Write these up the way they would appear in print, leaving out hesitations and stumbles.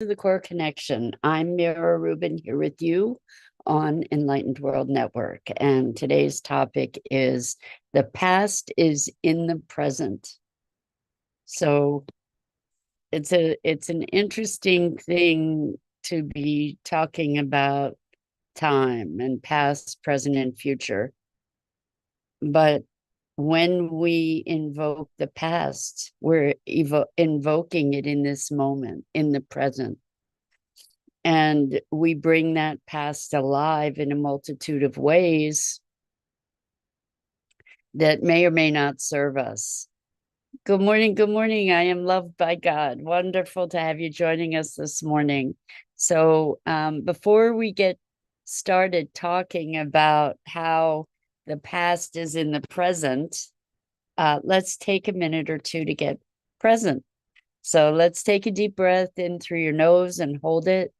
To the Core Connection. I'm Mira Rubin here with you on Enlightened World Network. And today's topic is the past is in the present. So it's an interesting thing to be talking about time and past, present, and future. But when we invoke the past, we're invoking it in this moment, in the present. And we bring that past alive in a multitude of ways that may or may not serve us. Good morning. Good morning. I am loved by God. Wonderful to have you joining us this morning. So, before we get started talking about how the past is in the present, let's take a minute or two to get present. So, let's take a deep breath in through your nose and hold it.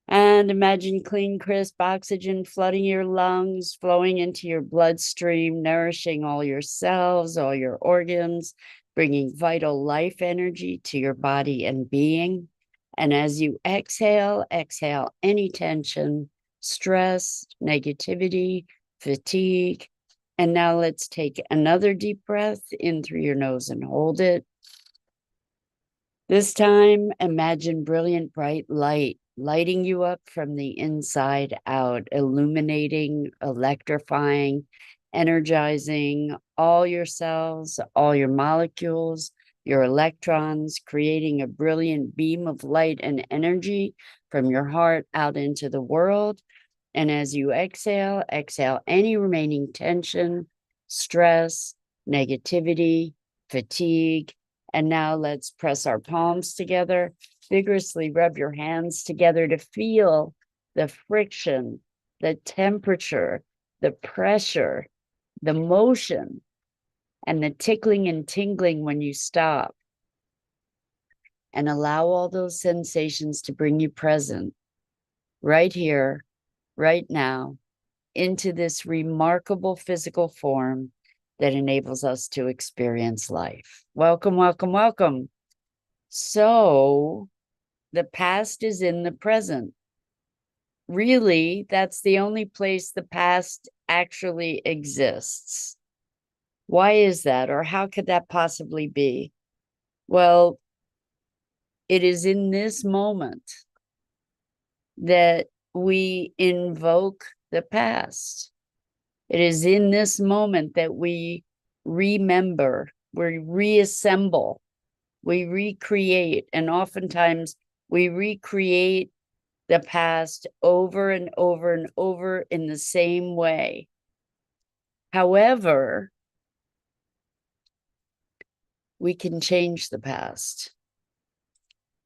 And imagine clean, crisp oxygen flooding your lungs, flowing into your bloodstream, nourishing all your cells, all your organs, bringing vital life energy to your body and being. And as you exhale, exhale any tension, stress, negativity, fatigue. And now let's take another deep breath in through your nose and hold it. This time, imagine brilliant, bright light lighting you up from the inside out, illuminating, electrifying, energizing all your cells, all your molecules, your electrons, creating a brilliant beam of light and energy from your heart out into the world. And as you exhale, exhale any remaining tension, stress, negativity, fatigue. And now let's press our palms together, vigorously rub your hands together to feel the friction, the temperature, the pressure, the motion, and the tickling and tingling when you stop. And allow all those sensations to bring you present, right here, right now, into this remarkable physical form that enables us to experience life. Welcome, welcome, welcome. So the past is in the present. Really, that's the only place the past actually exists. Why is that, or how could that possibly be? Well, it is in this moment that we invoke the past. It is in this moment that we remember, we reassemble, we recreate, and oftentimes we recreate the past over and over and over in the same way. However, we can change the past.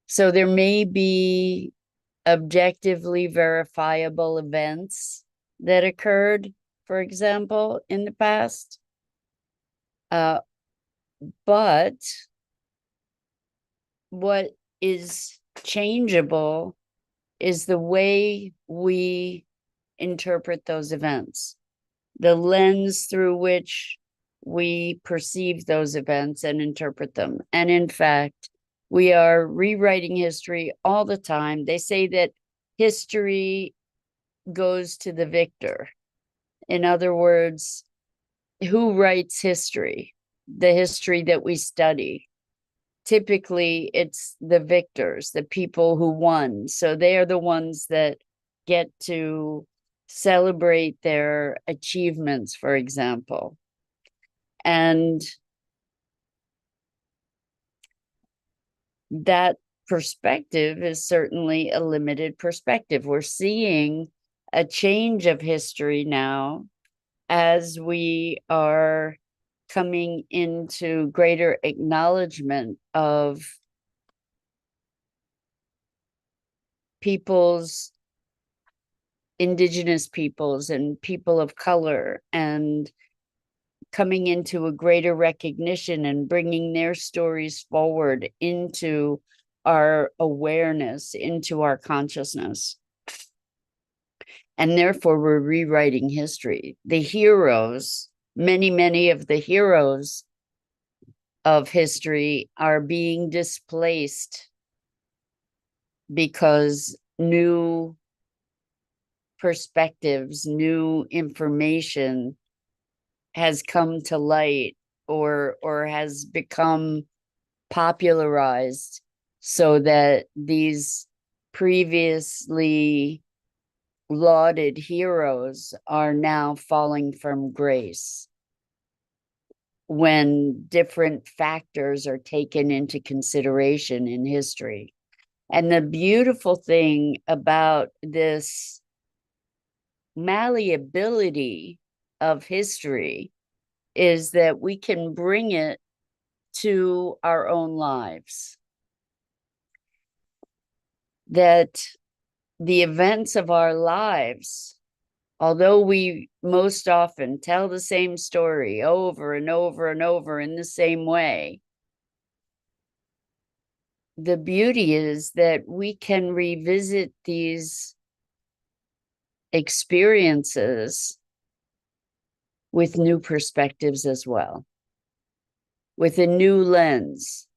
So there may be objectively verifiable events that occurred, for example, in the past. But what is changeable is the way we interpret those events, the lens through which we perceive those events and interpret them. And in fact, we are rewriting history all the time. They say that history goes to the victor. In other words, who writes history? The history that we study. Typically, it's the victors, the people who won. So they are the ones that get to celebrate their achievements, for example. And that perspective is certainly a limited perspective. We're seeing a change of history now as we are coming into greater acknowledgement of people's, indigenous peoples and people of color, and coming into a greater recognition and bringing their stories forward into our awareness, into our consciousness. And therefore, we're rewriting history. The heroes, many of the heroes of history are being displaced because new perspectives, new information has come to light, or has become popularized, so that these previously lauded heroes are now falling from grace when different factors are taken into consideration in history. And the beautiful thing about this malleability of history is that we can bring it to our own lives. That the events of our lives, although we most often tell the same story over and over and over in the same way, the beauty is that we can revisit these experiences with new perspectives as well, with a new lens.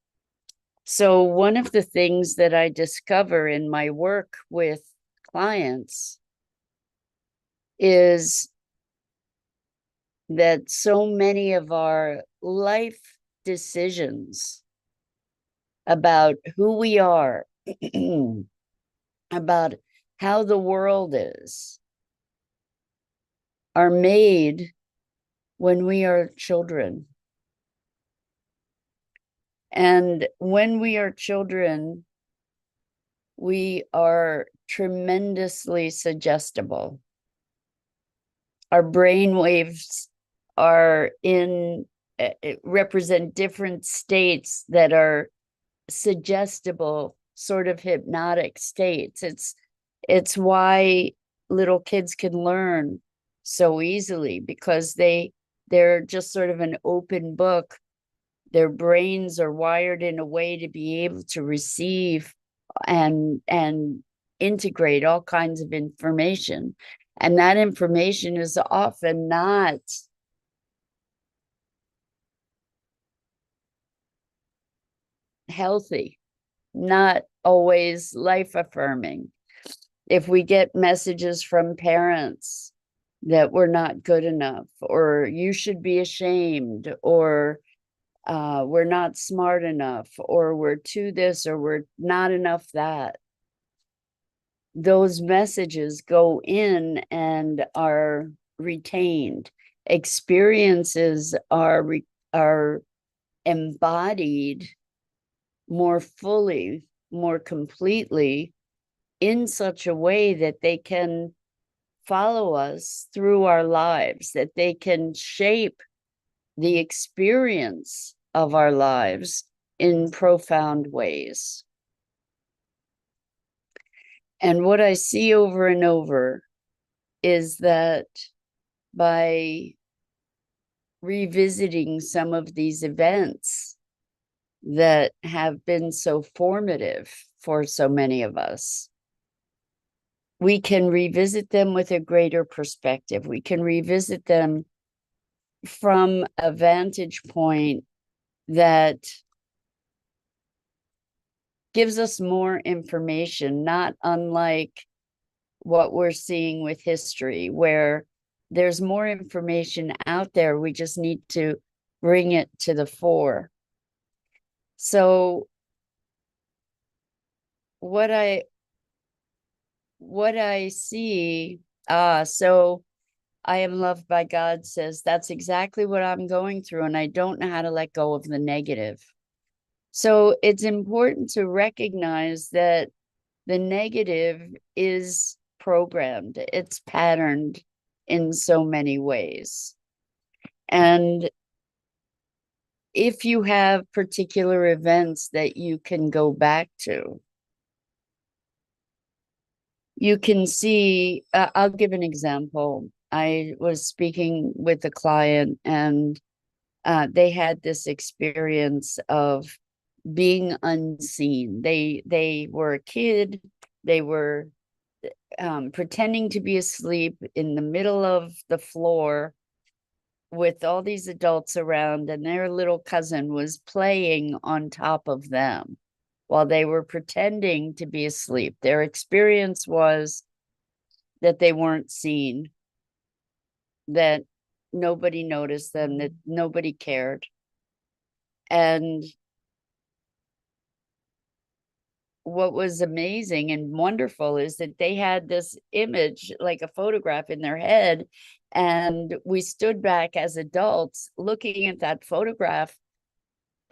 So one of the things that I discover in my work with clients is that so many of our life decisions about who we are, about how the world is, are made when we are children. And when we are children, we are tremendously suggestible. Our brain waves are represent different states that are suggestible, sort of hypnotic states. It's why little kids can learn so easily, because they're just sort of an open book. Their brains are wired in a way to be able to receive and integrate all kinds of information. And that information is often not healthy, not always life affirming. If we get messages from parents that we're not good enough, or you should be ashamed, or we're not smart enough, or we're too this, or we're not enough that, those messages go in and are retained. Experiences are embodied more fully, more completely, in such a way that they can follow us through our lives, that they can shape the experience of our lives in profound ways. And what I see over and over is that by revisiting some of these events that have been so formative for so many of us, we can revisit them with a greater perspective. We can revisit them from a vantage point that gives us more information, not unlike what we're seeing with history, where there's more information out there. We just need to bring it to the fore. So what I see, so I am loved by God says that's exactly what I'm going through, and I don't know how to let go of the negative. So it's important to recognize that the negative is programmed, it's patterned in so many ways. And if you have particular events that you can go back to, you can see, I'll give an example. I was speaking with a client, and they had this experience of being unseen. They were a kid. They were pretending to be asleep in the middle of the floor with all these adults around, and their little cousin was playing on top of them. while they were pretending to be asleep. Their experience was that they weren't seen, that nobody noticed them, that nobody cared. And what was amazing and wonderful is that they had this image, like a photograph in their head. And we stood back as adults looking at that photograph.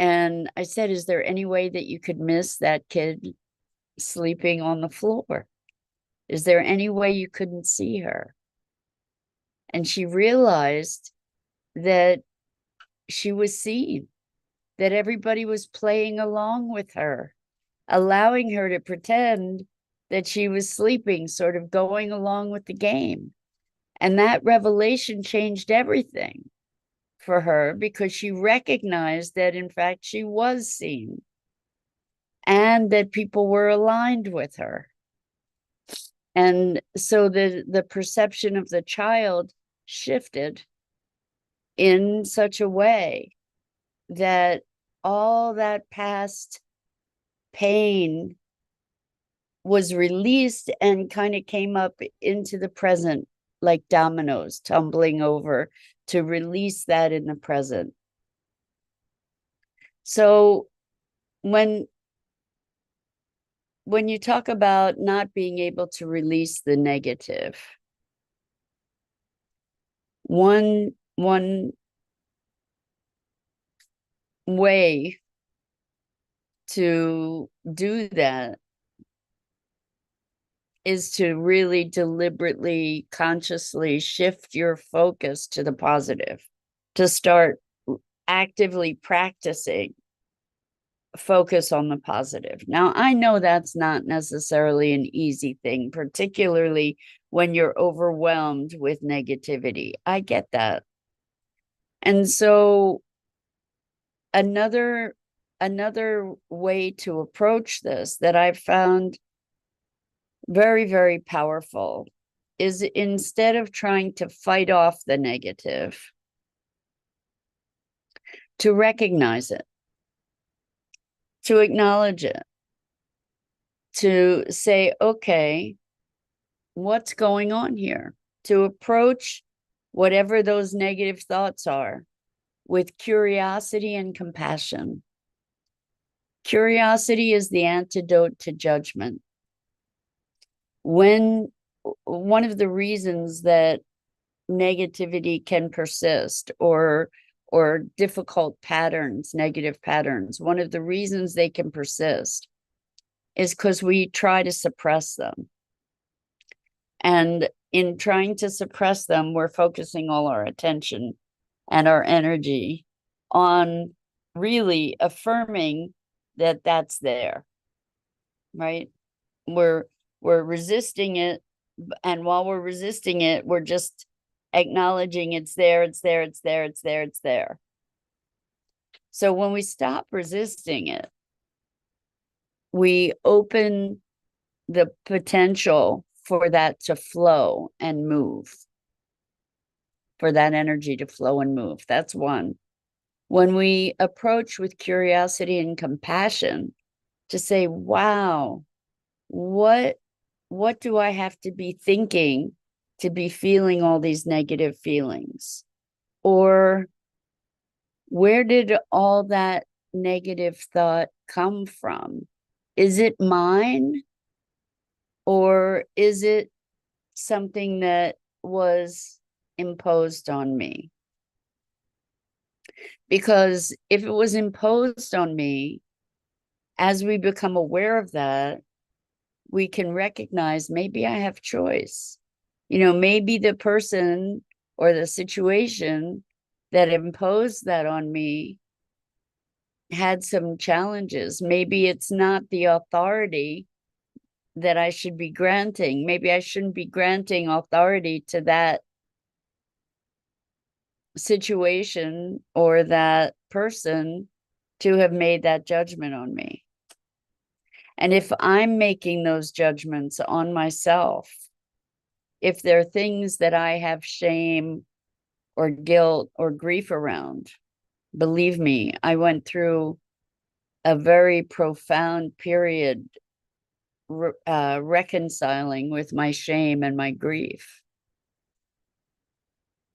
And I said, is there any way that you could miss that kid sleeping on the floor? Is there any way you couldn't see her? And she realized that she was seen, that everybody was playing along with her, allowing her to pretend that she was sleeping, sort of going along with the game. And that revelation changed everything for her, because she recognized that, in fact, she was seen and that people were aligned with her. And so the perception of the child shifted in such a way that all that past pain was released and kind of came up into the present, like dominoes tumbling over, to release that in the present. So when you talk about not being able to release the negative, one way to do that is to really deliberately, consciously shift your focus to the positive, to start actively practicing focus on the positive. Now, I know that's not necessarily an easy thing, particularly when you're overwhelmed with negativity. I get that. And so another way to approach this that I've found very, very powerful is, instead of trying to fight off the negative, to recognize it, to acknowledge it, to say, okay, what's going on here? To approach whatever those negative thoughts are with curiosity and compassion. Curiosity is the antidote to judgment. When one of the reasons that negativity can persist, or difficult patterns, negative patterns, one of the reasons they can persist is because we try to suppress them. And in trying to suppress them, we're focusing all our attention and our energy on really affirming that that's there, right? We're resisting it, and while we're resisting it, we're just acknowledging it's there, it's there, it's there, it's there, it's there. So when we stop resisting it, we open the potential for that to flow and move, for that energy to flow and move. That's one. When we approach with curiosity and compassion, to say, wow, what do I have to be thinking to be feeling all these negative feelings? Or where did all that negative thought come from? Is it mine? Or is it something that was imposed on me? Because if it was imposed on me, as we become aware of that, we can recognize, maybe I have choice. Maybe the person or the situation that imposed that on me had some challenges. Maybe it's not the authority that I should be granting. Maybe I shouldn't be granting authority to that situation or that person to have made that judgment on me. And if I'm making those judgments on myself, if there are things that I have shame or guilt or grief around, believe me, I went through a very profound period reconciling with my shame and my grief.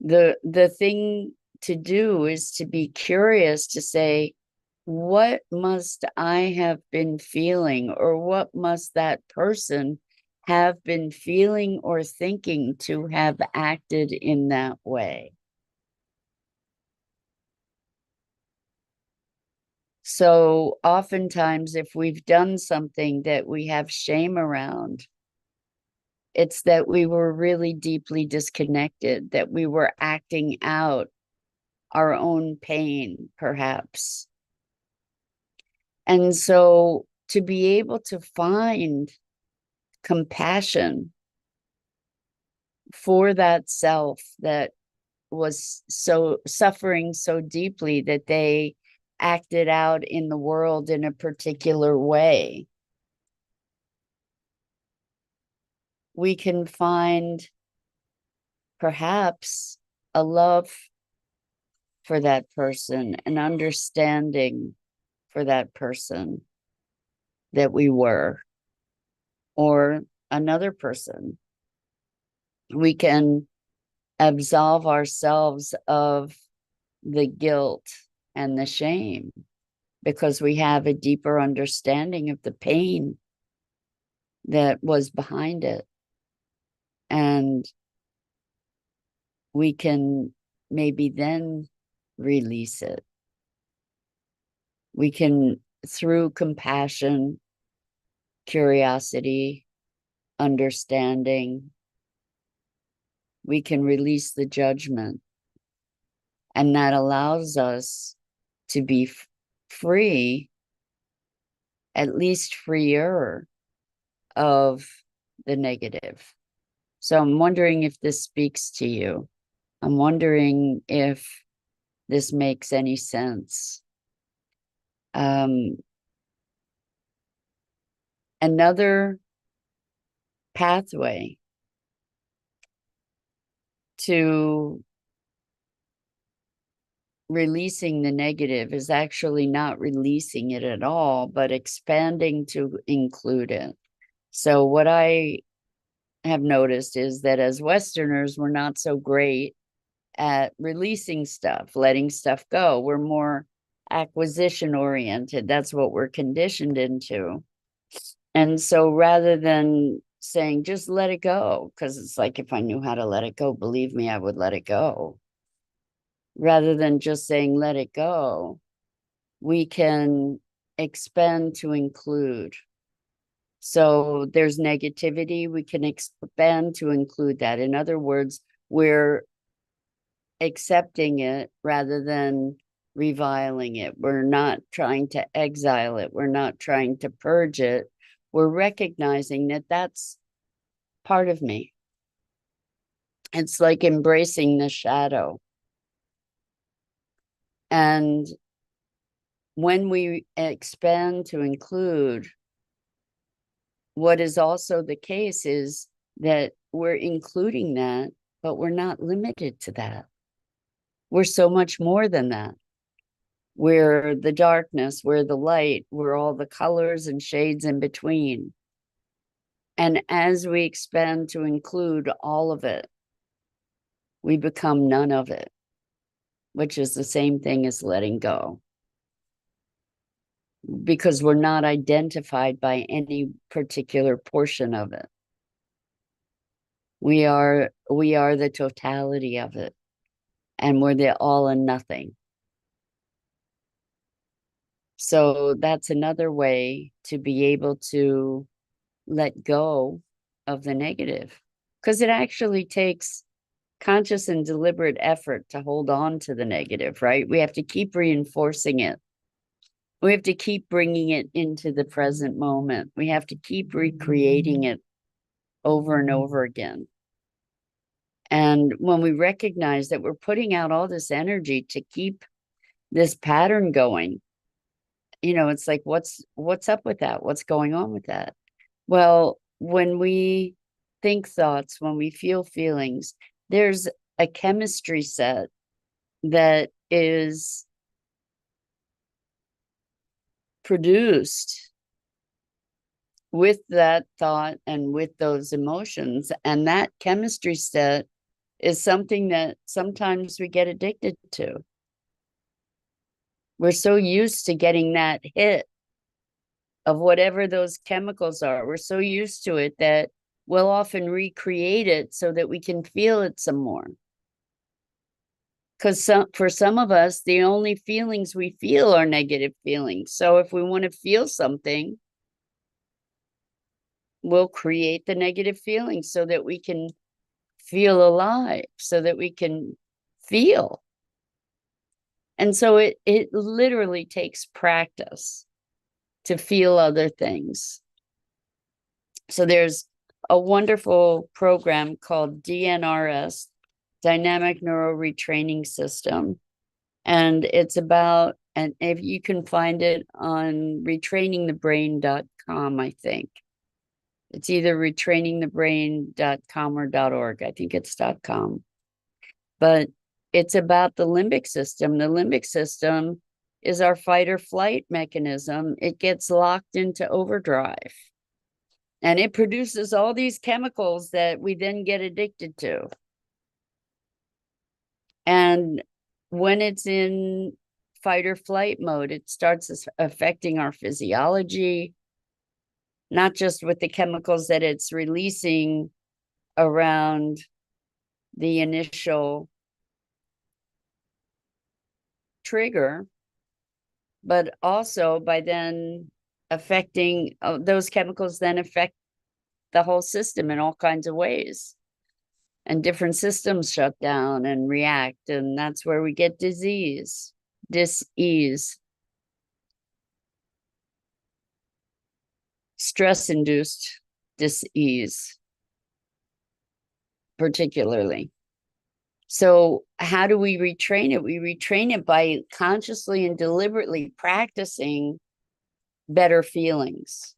The thing to do is to be curious, to say, what must I have been feeling, or what must that person have been feeling or thinking to have acted in that way? So oftentimes, if we've done something that we have shame around, it's that we were really deeply disconnected, that we were acting out our own pain, perhaps. And so to be able to find compassion for that self that was so suffering so deeply that they acted out in the world in a particular way, we can find perhaps a love for that person, an understanding for that person that we were, or another person. We can absolve ourselves of the guilt and the shame because we have a deeper understanding of the pain that was behind it. And we can maybe then release it. We can, through compassion, curiosity, understanding, we can release the judgment. And that allows us to be free, at least freer of the negative. So I'm wondering if this speaks to you. I'm wondering if this makes any sense. Another pathway to releasing the negative is actually not releasing it at all, but expanding to include it. So what I have noticed is that as Westerners, we're not so great at releasing stuff, letting stuff go. We're more acquisition oriented. That's what we're conditioned into. And so rather than saying, just let it go, because it's like, if I knew how to let it go, believe me, I would let it go. Rather than just saying, let it go, we can expand to include. So there's negativity, we can expand to include that. In other words, we're accepting it rather than reviling it. We're not trying to exile it. We're not trying to purge it. We're recognizing that that's part of me. It's like embracing the shadow. And when we expand to include, what is also the case is that we're including that, but we're not limited to that. We're so much more than that. We're the darkness, we're the light, we're all the colors and shades in between. And as we expand to include all of it, we become none of it, which is the same thing as letting go. Because we're not identified by any particular portion of it. We are the totality of it, and we're the all and nothing. So that's another way to be able to let go of the negative, because it actually takes conscious and deliberate effort to hold on to the negative, right? We have to keep reinforcing it. We have to keep bringing it into the present moment. We have to keep recreating it over and over again. And when we recognize that we're putting out all this energy to keep this pattern going, it's like, what's up with that? What's going on with that? Well, when we think thoughts, when we feel feelings, there's a chemistry set that is produced with that thought and with those emotions. And that chemistry set is something that sometimes we get addicted to. We're so used to getting that hit of whatever those chemicals are. We're so used to it that we'll often recreate it so that we can feel it some more. Because for some of us, the only feelings we feel are negative feelings. So if we want to feel something, we'll create the negative feelings so that we can feel alive, so that we can feel. And so it literally takes practice to feel other things. So there's a wonderful program called DNRS, Dynamic Neural Retraining System. And it's about, and if you can find it on retrainingthebrain.com, I think. It's either retrainingthebrain.com or .org. I think it's .com. But it's about the limbic system. The limbic system is our fight or flight mechanism. It gets locked into overdrive. And it produces all these chemicals that we then get addicted to. And when it's in fight or flight mode, it starts affecting our physiology, not just with the chemicals that it's releasing around the initial trigger, but also by then affecting those chemicals then affect the whole system in all kinds of ways. And different systems shut down and react. And that's where we get disease, dis-ease, stress-induced dis-ease, particularly. So how do we retrain it? We retrain it by consciously and deliberately practicing better feelings.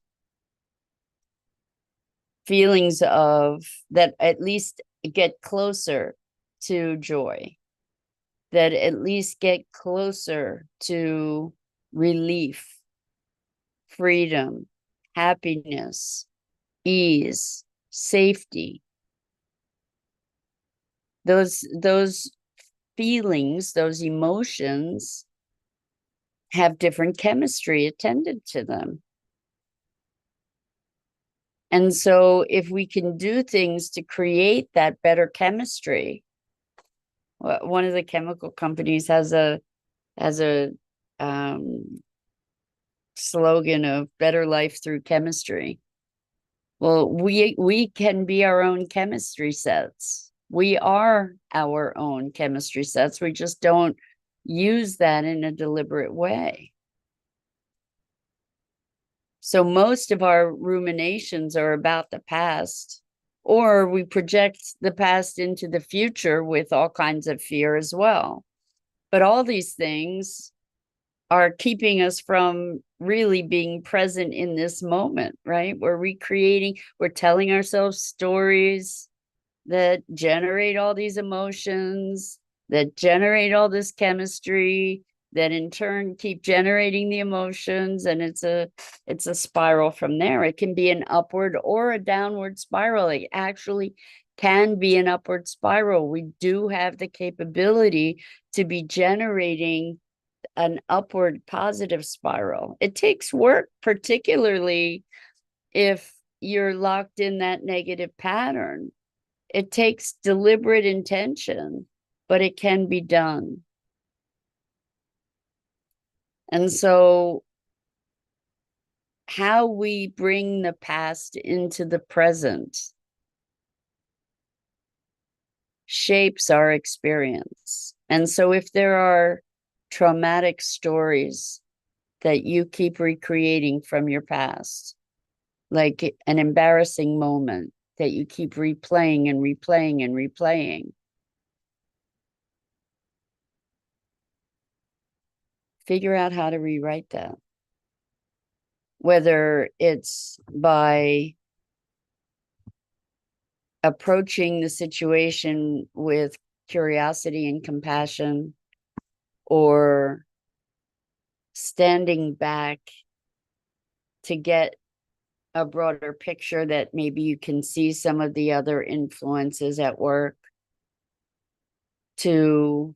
Feelings of that at least get closer to joy, that at least get closer to relief, freedom, happiness, ease, safety. Those feelings, those emotions have different chemistry attended to them. And so if we can do things to create that better chemistry, one of the chemical companies has a slogan of better life through chemistry. Well, we can be our own chemistry sets. We are our own chemistry sets. We just don't use that in a deliberate way. So most of our ruminations are about the past, or we project the past into the future with all kinds of fear as well. But all these things are keeping us from really being present in this moment, right? We're recreating, we're telling ourselves stories that generate all these emotions, that generate all this chemistry, that in turn keep generating the emotions, and it's a spiral from there. It can be an upward or a downward spiral. It actually can be an upward spiral. We do have the capability to be generating an upward positive spiral. It takes work, particularly if you're locked in that negative pattern. It takes deliberate intention, but it can be done. And so how we bring the past into the present shapes our experience. And so if there are traumatic stories that you keep recreating from your past, like an embarrassing moment that you keep replaying and replaying and replaying, figure out how to rewrite that. Whether it's by approaching the situation with curiosity and compassion, or standing back to get a broader picture that maybe you can see some of the other influences at work, to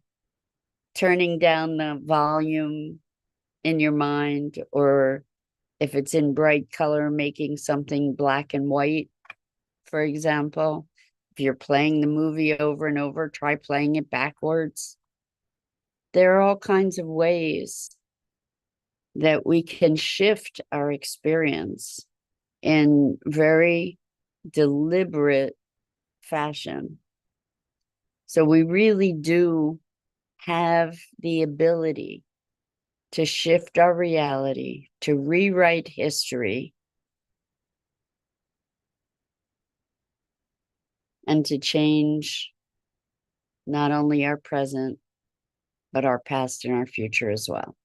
turning down the volume in your mind, or if it's in bright color, making something black and white, for example. If you're playing the movie over and over, try playing it backwards. There are all kinds of ways that we can shift our experience in very deliberate fashion. So we really do have the ability to shift our reality, to rewrite history, and to change not only our present, but our past and our future as well.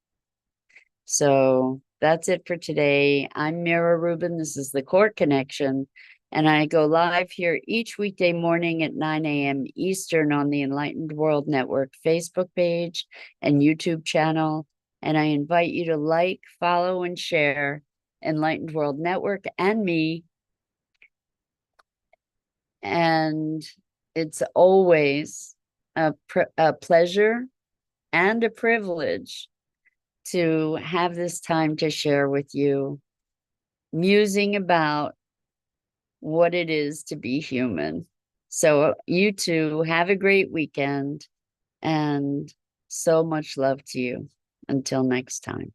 So that's it for today. I'm Mira Rubin. This is the Court Connection. And I go live here each weekday morning at 9 a.m. Eastern on the Enlightened World Network Facebook page and YouTube channel. And I invite you to like, follow, and share Enlightened World Network and me. And it's always a pleasure and a privilege to have this time to share with you, musing about what it is to be human. So you too, have a great weekend, and so much love to you. Until next time.